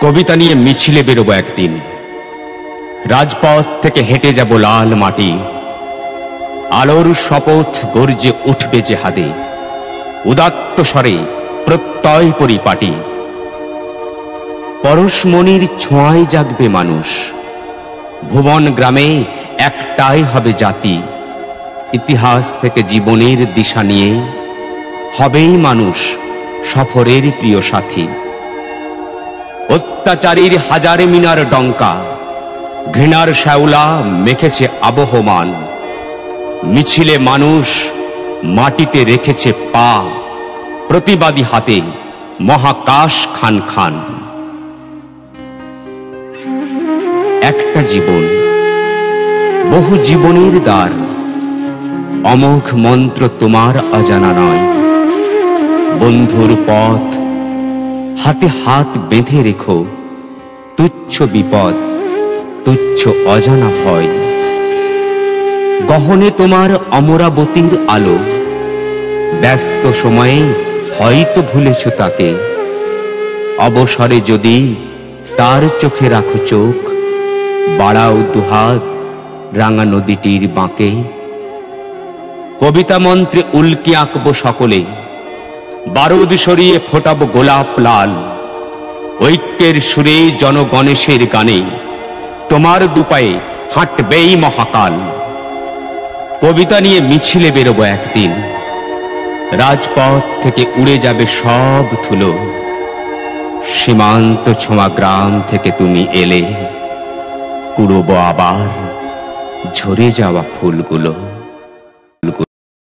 কবিতা নিয়ে মিছিলে বেরোবো একদিন, রাজপথ থেকে হেঁটে যাব লাল মাটি, আলোর শপথ গর্জে উঠবে যে হাদে, উদাত্ত স্বরে প্রত্যয় পরিপাটি। পরশমণির ছোঁয়ায় জাগবে মানুষ, ভুবন গ্রামে একটাই হবে জাতি। ইতিহাস থেকে জীবনের দিশা নিয়ে হবেই মানুষ সফরের প্রিয় সাথী। অত্যাচারীর হাজারে মিনার ডঙ্কা, ঘৃণার শ্যাওলা মেখেছে আবহমান। মিছিলে মানুষ মাটিতে রেখেছে পা, প্রতিবাদী হাতে মহাকাশ খান খান। একটা জীবন, বহু জীবনের দ্বার, অমোঘ মন্ত্র তোমার অজানা নয়। বন্ধুর পথ হাতে হাত বেঁধে রেখো, তুচ্ছ বিপদ তুচ্ছ অজানা ভয়। গহনে তোমার অমরাবতীর আলো, ব্যস্ত সময়ে হয়তো ভুলেছ তাকে। অবসরে যদি তার চোখে রাখো চোখ, বাড়াও দুহাত রাঙা নদীটির বাঁকে। কবিতা মন্ত্রে উল্কি আঁকবো সকলে, বারুদ সরিয়ে ফোটাবো গোলাপ লাল। ঐক্যের সুরে জনগণেশের গানে তোমার দুপায়ে হাঁটবেই মহাকাল। কবিতা নিয়ে মিছিলে বেরোবো একদিন, রাজপথ থেকে উড়ে যাবে সব ধুলো। সীমান্ত ছোঁয়া গ্রাম থেকে তুমি এলে, কুড়োবো আবার ঝরে যাওয়া ফুলগুলো।